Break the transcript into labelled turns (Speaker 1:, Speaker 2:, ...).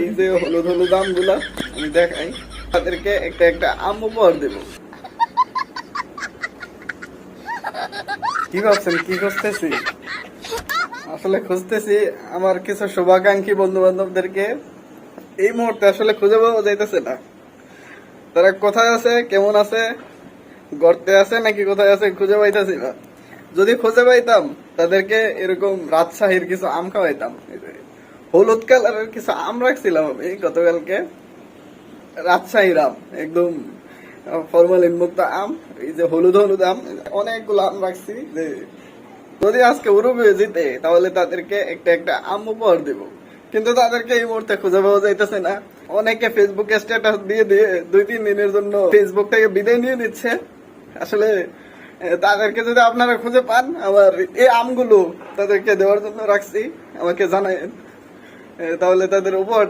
Speaker 1: এই যে হলুদ হলুদ আমগুলা আমি দেখাই, তাদেরকে একটা একটা আম উপহার দেব। কি ভাবছেন কি খুঁজতেছি? আসলে খুঁজতেছি আমার কিছু শুভাকাঙ্ক্ষী বন্ধু বান্ধবদেরকে। এই মুহূর্তে আসলে খুঁজে পাওয়া যাইতেছে না, তারা কোথায় আছে, কেমন আছে, গর্তে আছে নাকি কোথায় আছে খুঁজে পাইতেছি না। যদি খুঁজে পাইতাম তাদেরকে এরকম রাজশাহীর কিছু আম খাওয়াইতাম। এই যে হলুদ কালারের কিছু আম রাখছিলাম আমি গতকালকে, রাজশাহীর আম, একদম ফরমালিন মুক্ত আম। এই যে হলুদ হলুদ আম অনেকগুলো আম রাখছি, যে যদি আজকে উরুবে জিতে তাহলে তাদেরকে একটা একটা আম উপহার দেব। কিন্তু তাদেরকে এই মুহূর্তে খুঁজে পাওয়া যাইতেছে না। অনেকে ফেসবুকে স্ট্যাটাস দিয়ে দিয়ে 2-3 দিনের জন্য ফেসবুক থেকে বিদায় নিয়ে নিচ্ছে। আসলে তাদেরকে যদি আপনারা খুঁজে পান, আমার এই আমগুলো তাদেরকে দেওয়ার জন্য রাখছি, আমাকে জানায়েন, তাহলে তাদের উপহারটা